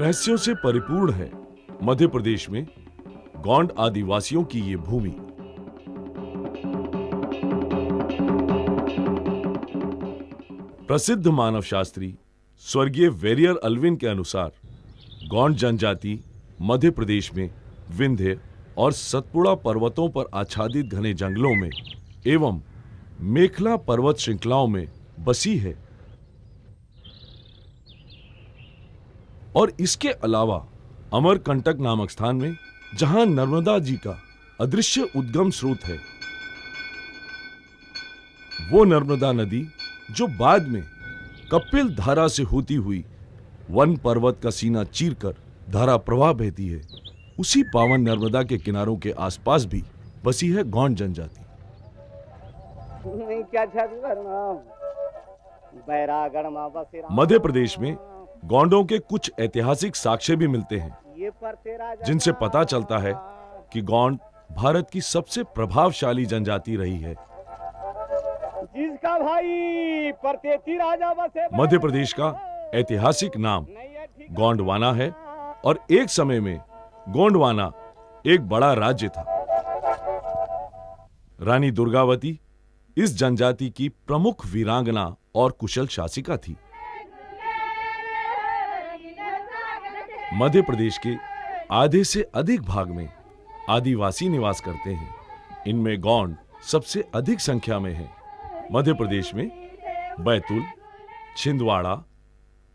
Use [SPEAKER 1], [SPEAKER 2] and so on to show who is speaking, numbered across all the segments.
[SPEAKER 1] रहस्यों से परिपूर्ण है मध्य प्रदेश में गोंड आदिवासियों की ये भूमि। प्रसिद्ध मानव शास्त्री स्वर्गीय वेरियर अल्विन के अनुसार गोंड जनजाति मध्य प्रदेश में विंध्य और सतपुड़ा पर्वतों पर आच्छादित घने जंगलों में एवं मेखला पर्वत श्रृंखलाओं में बसी है और इसके अलावा अमरकंटक नामक स्थान में, जहां नर्मदा जी का अदृश्य उद्गम स्रोत है, वो नर्मदा नदी जो बाद में कपिल धारा से होती हुई वन पर्वत का सीना चीरकर धारा प्रवाह बहती है, उसी पावन नर्मदा के किनारों के आसपास भी बसी है गोंड जनजाति। मध्य प्रदेश में गोंडों के कुछ ऐतिहासिक साक्ष्य भी मिलते हैं, जिनसे पता चलता है कि गोंड भारत की सबसे प्रभावशाली जनजाति रही है।
[SPEAKER 2] जिसका भाई परतेती राजा बसे।
[SPEAKER 1] मध्य प्रदेश का ऐतिहासिक नाम गोंडवाना है और एक समय में गोंडवाना एक बड़ा राज्य था। रानी दुर्गावती इस जनजाति की प्रमुख वीरांगना और कुशल शासिका थी। मध्य प्रदेश के आधे से अधिक भाग में आदिवासी निवास करते हैं। इनमें गोंड सबसे अधिक संख्या में है। मध्य प्रदेश में बैतूल, छिंदवाड़ा,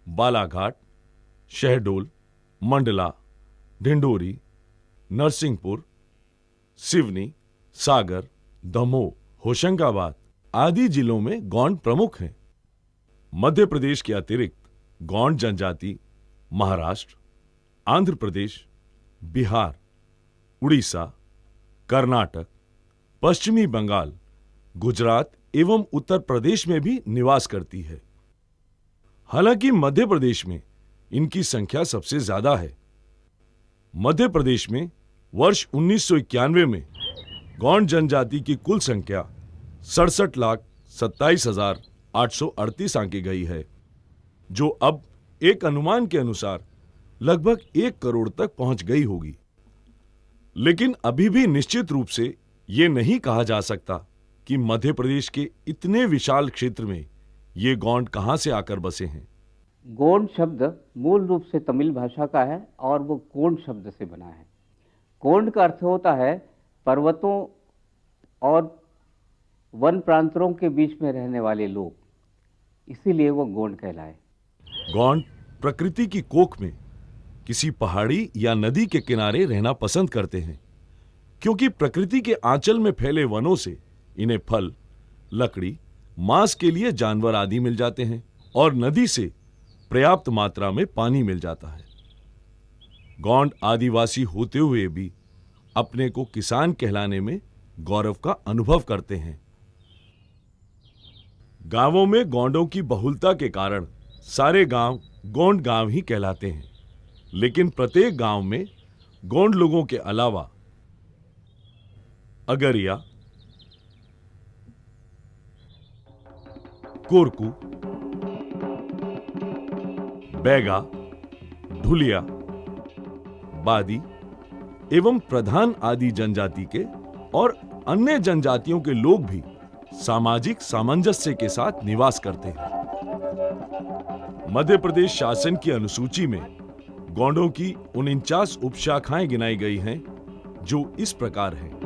[SPEAKER 1] बालाघाट, शहडोल, मंडला, ढिंडोरी, नरसिंहपुर, सिवनी, सागर, दमोह, होशंगाबाद आदि जिलों में गोंड प्रमुख हैं। मध्य प्रदेश के अतिरिक्त गोंड जनजाति महाराष्ट्र, आंध्र प्रदेश, बिहार, उड़ीसा, कर्नाटक, पश्चिमी बंगाल, गुजरात एवं उत्तर प्रदेश में भी निवास करती है। हालांकि मध्य प्रदेश में इनकी संख्या सबसे ज्यादा है। मध्य प्रदेश में वर्ष 1991 में गोंड जनजाति की कुल संख्या 67,27,838 आंकी गई है, जो अब एक अनुमान के अनुसार लगभग 1 करोड़ तक पहुंच गई होगी। लेकिन अभी भी निश्चित रूप से यह नहीं कहा जा सकता कि मध्य प्रदेश के इतने विशाल क्षेत्र में ये गोंड कहां से आकर बसे हैं।
[SPEAKER 3] गोंड शब्द मूल रूप से तमिल भाषा का है और वो गोंड शब्द से बना है। गोंड का अर्थ होता है पर्वतों और वन प्रांतों के बीच में रहने वाले लोग, इसीलिए वो गोंड कहलाए।
[SPEAKER 1] गोंड प्रकृति की कोख में किसी पहाड़ी या नदी के किनारे रहना पसंद करते हैं, क्योंकि प्रकृति के आंचल में फैले वनों से इन्हें फल, लकड़ी, मांस के लिए जानवर आदि मिल जाते हैं और नदी से पर्याप्त मात्रा में पानी मिल जाता है। गोंड आदिवासी होते हुए भी अपने को किसान कहलाने में गौरव का अनुभव करते हैं। गांवों में गोंडों की बहुलता के कारण सारे गांव गोंड गांव ही कहलाते हैं, लेकिन प्रत्येक गांव में गोंड लोगों के अलावा अगरिया, कोरकू, बैगा, ढुलिया, बादी एवं प्रधान आदि जनजाति के और अन्य जनजातियों के लोग भी सामाजिक सामंजस्य के साथ निवास करते हैं। मध्य प्रदेश शासन की अनुसूची में गोंडों की 49 उपशाखाएं गिनाई गई हैं, जो इस प्रकार हैं।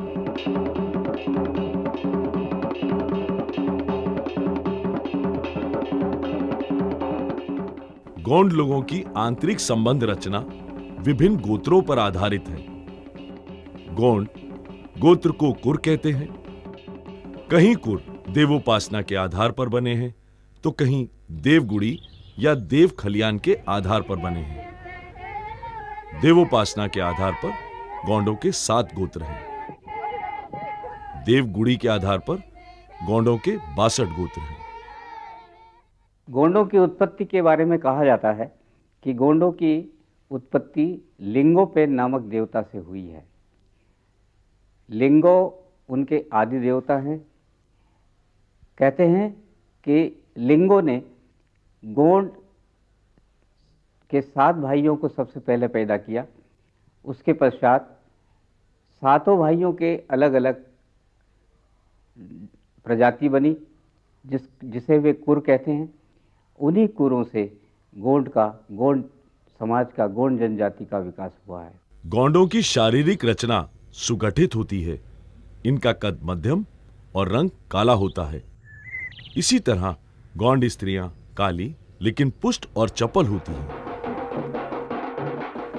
[SPEAKER 1] गोंड लोगों की आंतरिक संबंध रचना विभिन्न गोत्रों पर आधारित है। गोंड गोत्र को कुर कहते हैं। कहीं कुर देवोपासना के आधार पर बने हैं, तो कहीं देवगुड़ी या देव खलियान के आधार पर बने हैं। देवोपासना के आधार पर गोंडों के 7 गोत्र हैं। देवगुड़ी के आधार पर गोंडों के 62 गोत्र हैं।
[SPEAKER 3] गोंडों की उत्पत्ति के बारे में कहा जाता है कि गोंडों की उत्पत्ति लिंगोपेन नामक देवता से हुई है। लिंगो उनके आदि देवता हैं। कहते हैं कि लिंगो ने गोंड के 7 भाइयों को सबसे पहले पैदा किया। उसके पश्चात 7 भाइयों के अलग अलग प्रजाति बनी, जिसे वे कुर कहते हैं। उन्हीं कुरों से गोंड समाज का, गोंड जनजाति का विकास हुआ है।
[SPEAKER 1] गोंडों की शारीरिक रचना सुगठित होती है। इनका कद मध्यम और रंग काला होता है। इसी तरह गोंड स्त्रियां काली लेकिन पुष्ट और चपल होती हैं।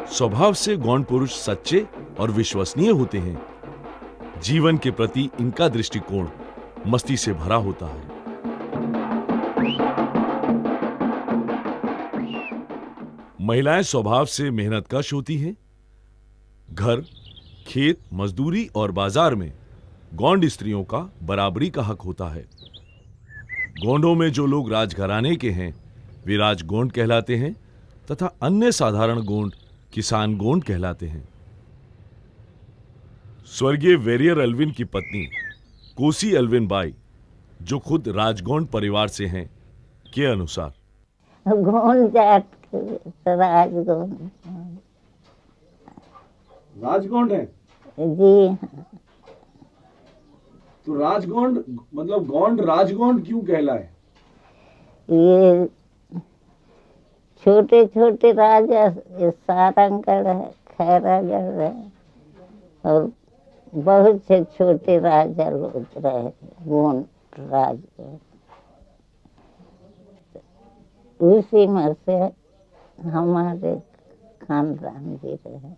[SPEAKER 1] स्वभाव से गोंड पुरुष सच्चे और विश्वसनीय होते हैं। जीवन के प्रति इनका दृष्टिकोण मस्ती से भरा होता है। महिलाएं स्वभाव से मेहनतकश होती हैं। घर, खेत, मजदूरी और बाजार में गोंड स्त्रियों का बराबरी का हक होता है। गोंडों में जो लोग राजघराने के हैं वे राजगोंड कहलाते हैं तथा अन्य साधारण गोंड किसान गोंड कहलाते हैं। स्वर्गीय वेरियर अल्विन की पत्नी कोसी अल्विन बाई, जो खुद राजगोंड परिवार से हैं, के अनुसार
[SPEAKER 4] गोंड जात के राजगोंड
[SPEAKER 2] राजगोंड है।
[SPEAKER 4] जी।
[SPEAKER 2] तो राजगोंड मतलब गोंड राजगोंड क्यों कहलाए?
[SPEAKER 4] ये छोटे छोटे राजा सारंगगढ़ है, खैरागढ़ है और बहुत से छोटे राजा लोग रहे गोंड राजगोंड। उसी में से हमारे खानदान भी रहे,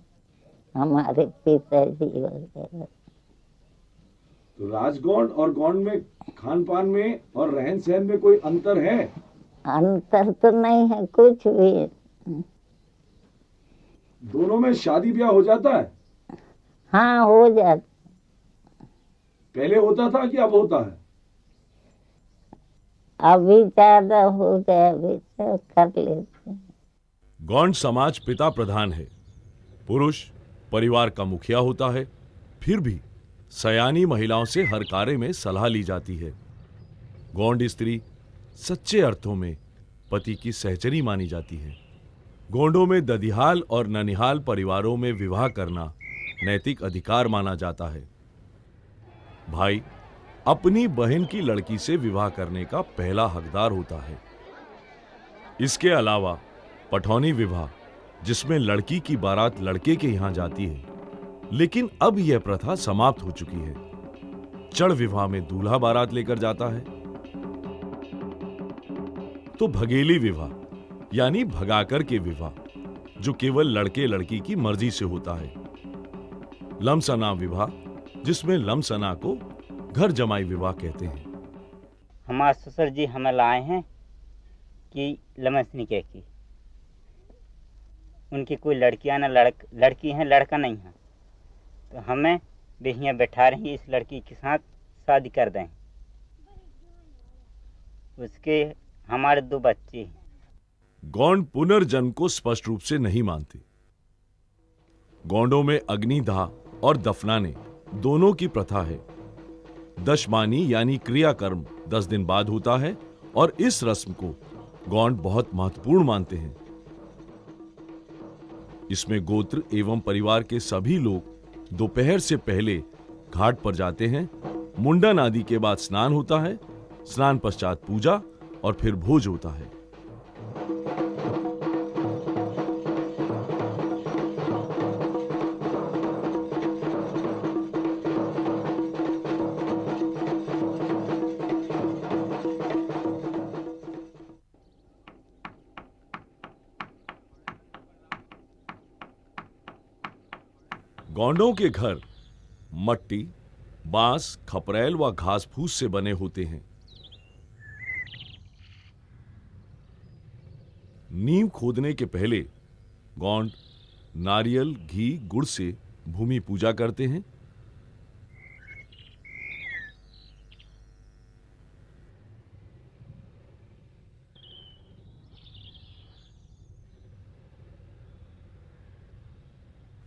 [SPEAKER 4] हमारे पिताजी वगैरह।
[SPEAKER 2] तो राजगोंड और गोंड में खान पान में और रहन सहन में कोई अंतर है?
[SPEAKER 4] अंतर तो नहीं है कुछ भी।
[SPEAKER 2] दोनों में शादी ब्याह हो जाता है?
[SPEAKER 4] हाँ, हो जाता।
[SPEAKER 2] पहले होता था कि अब होता है?
[SPEAKER 4] अभी ज्यादा हो गया, अभी तो कर लेते हैं।
[SPEAKER 1] गोंड समाज पिता प्रधान है। पुरुष परिवार का मुखिया होता है। फिर भी सयानी महिलाओं से हर कार्य में सलाह ली जाती है। गोंड स्त्री सच्चे अर्थों में पति की सहचरी मानी जाती है। गोंडों में ददिहाल और ननिहाल परिवारों में विवाह करना नैतिक अधिकार माना जाता है। भाई अपनी बहन की लड़की से विवाह करने का पहला हकदार होता है। इसके अलावा पठौनी विवाह, जिसमें लड़की की बारात लड़के के यहां जाती है, लेकिन अब यह प्रथा समाप्त हो चुकी है। चढ़ विवाह में दूल्हा बारात लेकर जाता है। तो भगेली विवाह यानी भगाकर के विवाह, जो केवल लड़के लड़की की मर्जी से होता है। लमसना विवाह, जिसमें लमसना को घर जमाई विवाह कहते हैं।
[SPEAKER 5] हमारे ससुर जी हमें लाए हैं कि लमसनी कह की, उनकी कोई लड़कियां ना लड़की है, लड़का नहीं है, तो हमें बेहियाँ बैठा रही इस लड़की के साथ शादी कर दें। उसके हमारे 2 बच्चे हैं।
[SPEAKER 1] गोंड पुनर्जन्म को स्पष्ट रूप से नहीं मानते। गोंडों में अग्निदाह और दफनाने दोनों की प्रथा है। दशमानी यानी क्रियाकर्म 10 दिन बाद होता है और इस रस्म को गोंड बहुत महत्वपूर्ण मानते हैं। इसमें गोत्र एवं परिवार के सभी लोग दोपहर से पहले घाट पर जाते हैं। मुंडन आदि के बाद स्नान होता है। स्नान पश्चात पूजा और फिर भोज होता है। गोंडों के घर मट्टी, बांस, खपरेल व घास फूस से बने होते हैं। नींव खोदने के पहले गोंड नारियल, घी, गुड़ से भूमि पूजा करते हैं।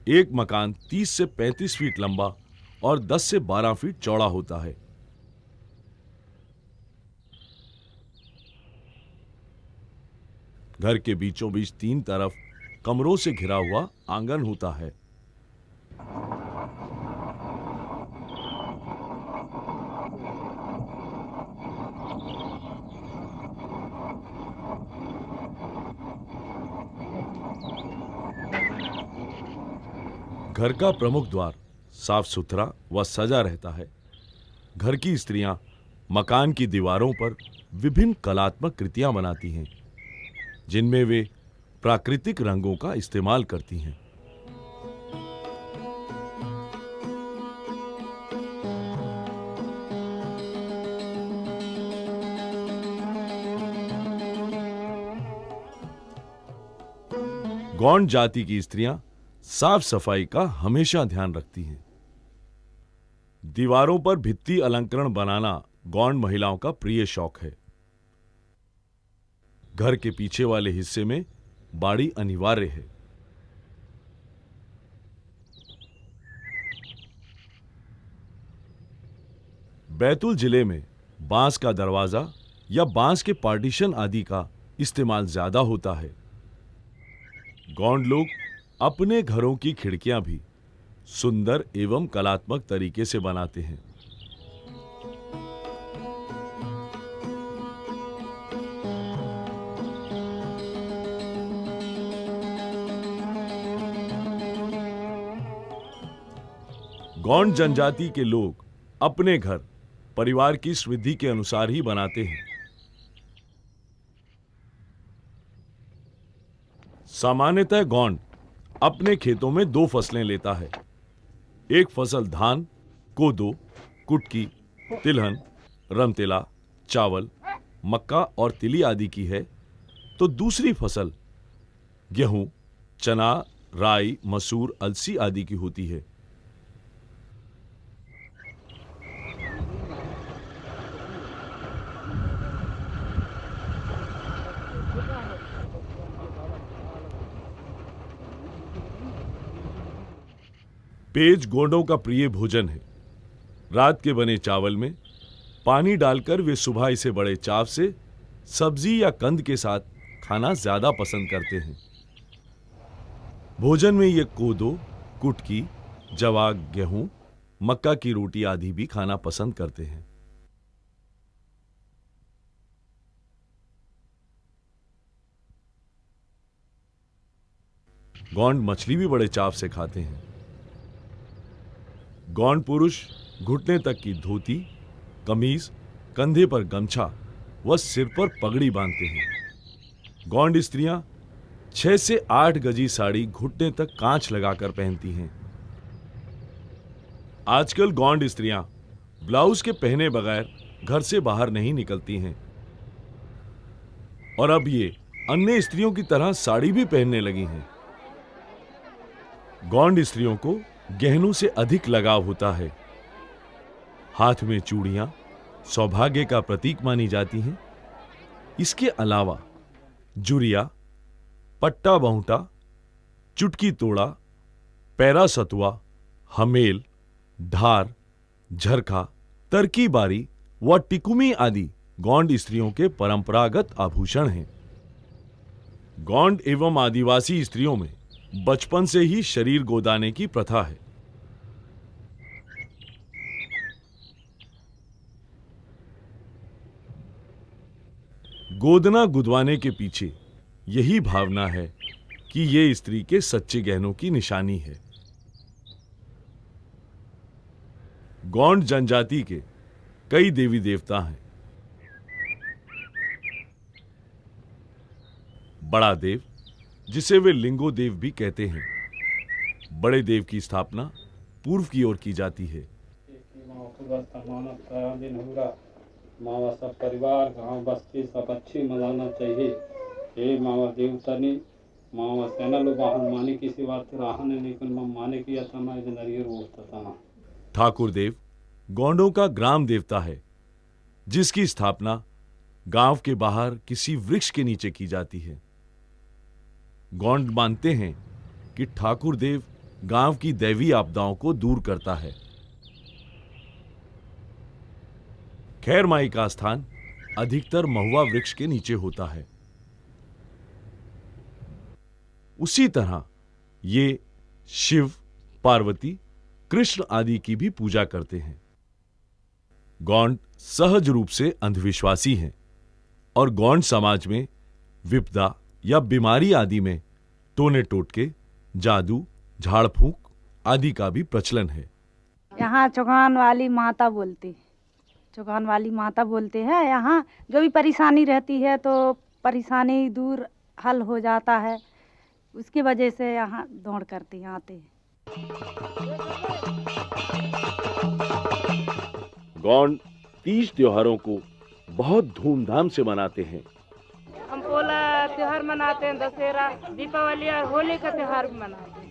[SPEAKER 1] एक मकान 30 से 35 फीट लंबा और 10 से 12 फीट चौड़ा होता है। घर के बीचों बीच 3 तरफ कमरों से घिरा हुआ आंगन होता है। घर का प्रमुख द्वार साफ सुथरा व सजा रहता है। घर की स्त्रियां मकान की दीवारों पर विभिन्न कलात्मक कृतियां बनाती हैं, जिनमें वे प्राकृतिक रंगों का इस्तेमाल करती हैं। गौंड जाति की स्त्रियां साफ सफाई का हमेशा ध्यान रखती हैं। दीवारों पर भित्ति अलंकरण बनाना गौंड महिलाओं का प्रिय शौक है। घर के पीछे वाले हिस्से में बाड़ी अनिवार्य है। बैतूल जिले में बांस का दरवाजा या बांस के पार्टीशन आदि का इस्तेमाल ज्यादा होता है। गौंड लोग अपने घरों की खिड़कियां भी सुंदर एवं कलात्मक तरीके से बनाते हैं। गौंड जनजाति के लोग अपने घर परिवार की समृद्धि के अनुसार ही बनाते हैं। सामान्यतः गौंड अपने खेतों में 2 फसलें लेता है। एक फसल धान, कोदो, कुटकी, तिलहन, रमतेला, चावल, मक्का और तिली आदि की है, तो दूसरी फसल गेहूं, चना, राई, मसूर, अलसी आदि की होती है। पेज गोंडों का प्रिय भोजन है। रात के बने चावल में पानी डालकर वे सुबह इसे बड़े चाव से सब्जी या कंद के साथ खाना ज्यादा पसंद करते हैं। भोजन में ये कोदो, कुटकी, जवा, गेहूं, मक्का की रोटी आदि भी खाना पसंद करते हैं। गौंड मछली भी बड़े चाव से खाते हैं। गौंड पुरुष घुटने तक की धोती, कमीज, कंधे पर गमछा व सिर पर पगड़ी बांधते हैं। गौंड स्त्रियां 6 से 8 गजी साड़ी घुटने तक कांच लगाकर पहनती हैं। आजकल गौंड स्त्रियां ब्लाउज के पहने बगैर घर से बाहर नहीं निकलती हैं और अब ये अन्य स्त्रियों की तरह साड़ी भी पहनने लगी हैं। गौंड स्त्रियों को गहनों से अधिक लगाव होता है। हाथ में चूड़ियां सौभाग्य का प्रतीक मानी जाती हैं। इसके अलावा जुरिया, पट्टा बहुटा, चुटकी तोड़ा, पैरा सतुआ, हमेल, ढार, झरखा, तरकी बारी व टिकुमी आदि गौंड स्त्रियों के परंपरागत आभूषण हैं। गौंड एवं आदिवासी स्त्रियों में बचपन से ही शरीर गोदाने की प्रथा है। गोदना गुदवाने के पीछे यही भावना है कि ये स्त्री के सच्चे गहनों की निशानी है। गौंड जनजाति के कई देवी देवता हैं। बड़ा देव, जिसे वे लिंगो देव भी कहते हैं, बड़े देव की स्थापना पूर्व की ओर की जाती है।
[SPEAKER 6] मावा सब परिवार गांव बस्ती सब अच्छी मनाना चाहिए। हे मावा देवतानी मावा सेना लो वाहन माने किसी बात राहने लेकिन माने की अतमा नरियर होता।
[SPEAKER 1] ठाकुर देव गौंडों का ग्राम देवता है, जिसकी स्थापना गांव के बाहर किसी वृक्ष के नीचे की जाती है। गौंड मानते हैं कि ठाकुर देव गांव की दैवी आपदाओं को दूर करता है। खैर माई का स्थान अधिकतर महुआ वृक्ष के नीचे होता है। उसी तरह ये शिव, पार्वती, कृष्ण आदि की भी पूजा करते हैं। गौंड सहज रूप से अंधविश्वासी हैं और गौंड समाज में विपदा या बीमारी आदि में टोने टोटके, जादू, झाड़ फूंक आदि का भी प्रचलन है।
[SPEAKER 7] यहाँ चौगान वाली माता बोलते हैं। यहाँ जो भी परेशानी रहती है तो परेशानी दूर हल हो जाता है, उसकी वजह से यहाँ दौड़ करते हैं, आते हैं।
[SPEAKER 1] गौंड तीज त्योहारों को बहुत धूमधाम से मनाते हैं।
[SPEAKER 7] हम पोला त्योहार मनाते हैं, दशहरा, दीपावली और होली का त्योहार भी मनाते हैं।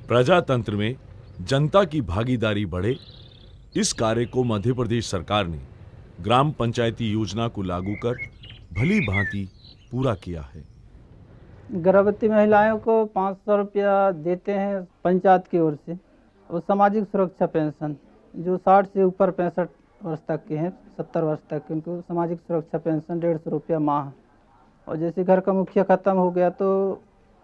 [SPEAKER 1] प्रजातंत्र में जनता की भागीदारी बढ़े, इस कार्य को मध्य प्रदेश सरकार ने ग्राम पंचायती योजना को लागू कर भली भांति पूरा किया है।
[SPEAKER 8] गर्भवती महिलाओं को 500 रुपया देते हैं पंचायत की ओर से, और सामाजिक सुरक्षा पेंशन जो 60 से ऊपर 65 वर्ष तक के हैं, 70 वर्ष तक के, उनको सामाजिक सुरक्षा पेंशन 150 रुपया माह। और जैसे घर का मुखिया ख़त्म हो गया तो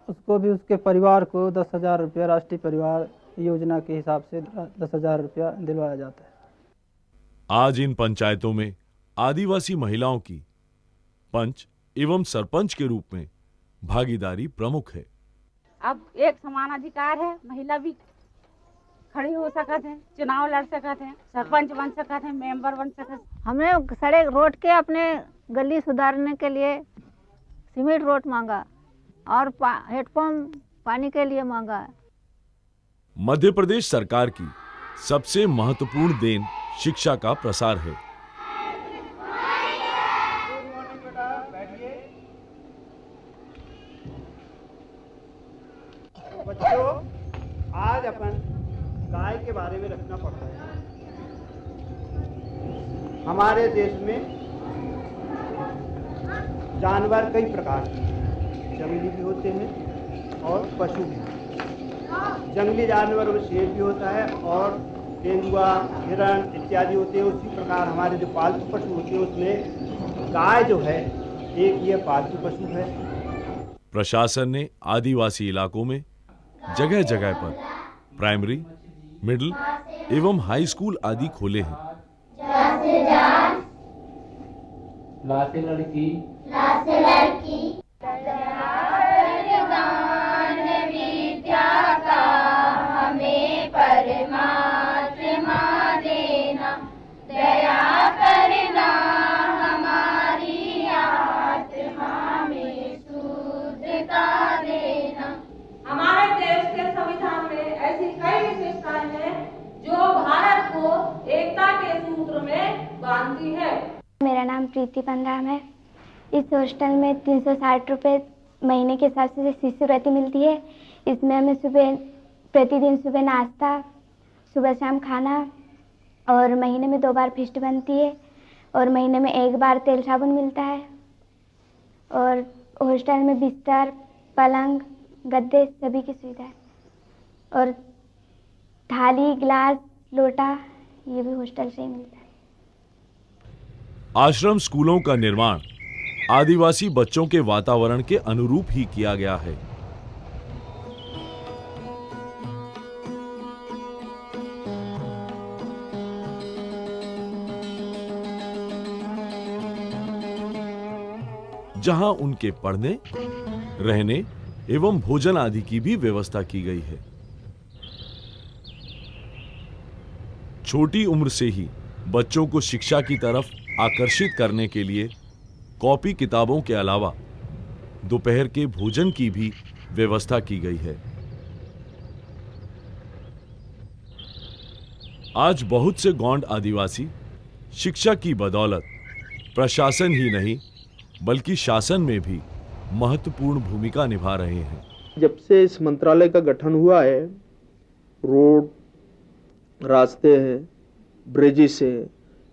[SPEAKER 8] उसको भी उसके परिवार को 10,000 रुपया राष्ट्रीय परिवार योजना के हिसाब से 10,000 रुपया दिलवाया जाता है।
[SPEAKER 1] आज इन पंचायतों में आदिवासी महिलाओं की पंच एवं सरपंच के रूप में भागीदारी प्रमुख है।
[SPEAKER 7] अब एक समान अधिकार है, महिला भी खड़ी हो सकते हैं, चुनाव लड़ सकते हैं, सरपंच बन सकते हैं, मेंबर बन सकते हैं।
[SPEAKER 9] हमने सड़क रोड के अपने गली सुधारने के लिए सीमेंट रोड मांगा और हेडपंप पानी के लिए मांगा।
[SPEAKER 1] मध्य प्रदेश सरकार की सबसे महत्वपूर्ण देन शिक्षा का प्रसार है।
[SPEAKER 10] बच्चों, आज अपन गाय के बारे में रखना पड़ता है। हमारे देश में जानवर कई प्रकार के, जंगली भी होते हैं और पशु भी। जंगली जानवर में शेर भी होता है और तेंदुआ, हिरण इत्यादि होते हैं। उसी प्रकार हमारे जो पालतू पशु होते हैं उसमें गाय जो है एक ये पालतू पशु है।
[SPEAKER 1] प्रशासन ने आदिवासी इलाकों में जगह जगह पर प्राइमरी, मिडिल एवं हाई स्कूल आदि खोले हैं।
[SPEAKER 6] ला से लड़की,
[SPEAKER 7] हमारे देश के संविधान में ऐसी कई विशेषताएं हैं जो भारत को एकता के सूत्र में बांधती है।
[SPEAKER 9] मेरा नाम प्रीति पंद्राम है। इस हॉस्टल में 360 रुपये महीने के हिसाब से शिष्यवृत्ति मिलती है। इसमें हमें प्रतिदिन सुबह नाश्ता, सुबह शाम खाना और महीने में 2 बार फिस्ट बनती है और महीने में 1 बार तेल साबुन मिलता है। और हॉस्टल में बिस्तर, पलंग, गद्दे सभी की सुविधा है और थाली, गिलास, लोटा ये भी हॉस्टल से ही मिलता है।
[SPEAKER 1] आश्रम स्कूलों का निर्माण आदिवासी बच्चों के वातावरण के अनुरूप ही किया गया है। जहां उनके पढ़ने, रहने एवं भोजन आदि की भी व्यवस्था की गई है। छोटी उम्र से ही बच्चों को शिक्षा की तरफ आकर्षित करने के लिए कॉपी किताबों के अलावा दोपहर के भोजन की भी व्यवस्था की गई है। आज बहुत से गौंड आदिवासी शिक्षा की बदौलत प्रशासन ही नहीं बल्कि शासन में भी महत्वपूर्ण भूमिका निभा रहे हैं।
[SPEAKER 10] जब से इस मंत्रालय का गठन हुआ है, रोड, रास्ते हैं, ब्रिजेस हैं,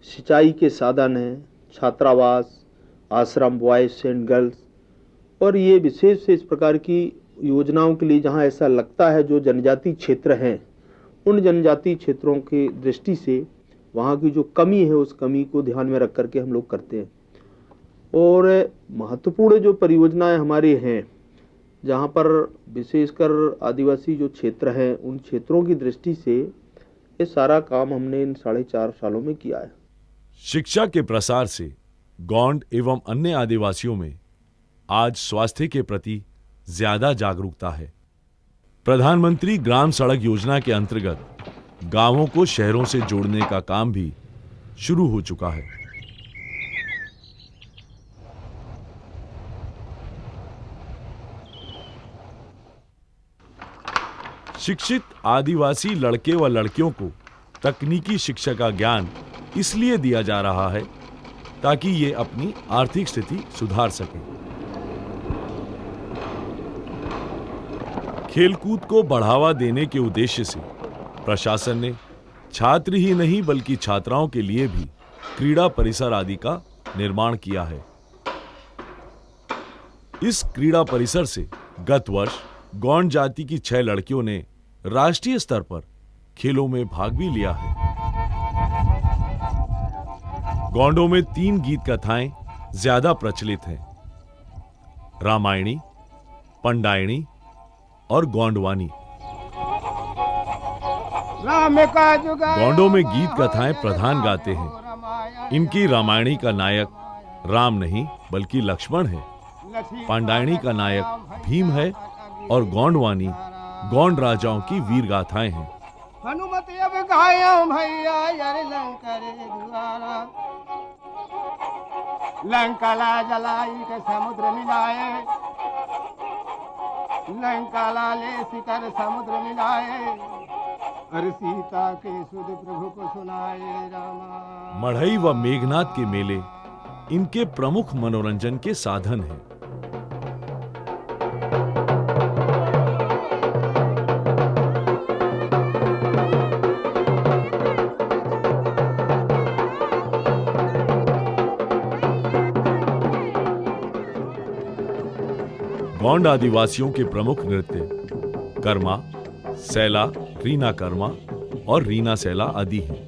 [SPEAKER 10] सिंचाई के साधन हैं, छात्रावास, आश्रम बॉयज एंड गर्ल्स, और ये विशेष से इस प्रकार की योजनाओं के लिए जहां ऐसा लगता है जो जनजातीय क्षेत्र हैं, उन जनजातीय क्षेत्रों की दृष्टि से
[SPEAKER 11] वहाँ की जो कमी है उस कमी को ध्यान में रख करके हम लोग करते हैं। और महत्वपूर्ण जो परियोजनाएं हमारी हैं, जहाँ पर विशेषकर आदिवासी जो क्षेत्र हैं उन क्षेत्रों की दृष्टि से ये सारा काम हमने इन 4.5 सालों में किया है।
[SPEAKER 1] शिक्षा के प्रसार से गोंड एवं अन्य आदिवासियों में आज स्वास्थ्य के प्रति ज्यादा जागरूकता है। प्रधानमंत्री ग्राम सड़क योजना के अंतर्गत गांवों को शहरों से जोड़ने का काम भी शुरू हो चुका है। शिक्षित आदिवासी लड़के व लड़कियों को तकनीकी शिक्षा का ज्ञान इसलिए दिया जा रहा है ताकि ये अपनी आर्थिक स्थिति सुधार सकें। खेलकूद को बढ़ावा देने के उद्देश्य से प्रशासन ने छात्र ही नहीं बल्कि छात्राओं के लिए भी क्रीड़ा परिसर आदि का निर्माण किया है। इस क्रीड़ा परिसर से गत वर्ष गोंड जाति की 6 लड़कियों ने राष्ट्रीय स्तर पर खेलों में भाग भी लिया है। गोंडों में 3 गीत कथाएं ज्यादा प्रचलित हैं, रामायणी, पंडायणी और गोंडवानी। गोंडों में गीत कथाएं प्रधान गाते हैं। इनकी रामायणी का नायक राम नहीं बल्कि लक्ष्मण है, पांडायणी का नायक भीम है और गोंडवानी गोंड राजाओं की वीर गाथाएं हैं।
[SPEAKER 10] हनुमति अब गायो भैया यार लंकरे दुआरा, लंकाला जलाई के समुद्र मिलाए, लंकाला ले शिकर समुद्र मिलाए, और सीता के सुध प्रभु को सुनाए रामा।
[SPEAKER 1] मढ़ई व मेघनाथ के मेले इनके प्रमुख मनोरंजन के साधन हैं। गोंड आदिवासियों के प्रमुख नृत्य कर्मा, सैला, रीना कर्मा और रीना सैला आदि हैं।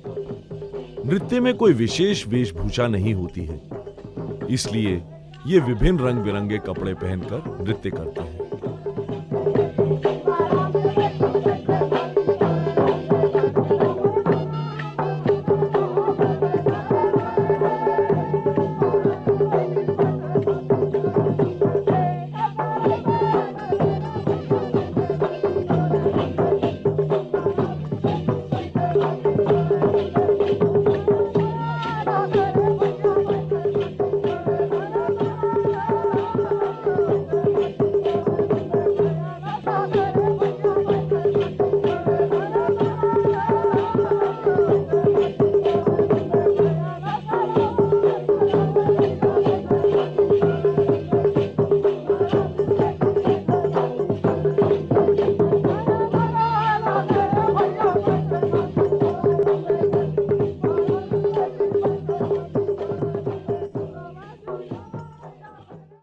[SPEAKER 1] नृत्य में कोई विशेष वेशभूषा नहीं होती है, इसलिए ये विभिन्न रंग बिरंगे कपड़े पहनकर नृत्य करते हैं।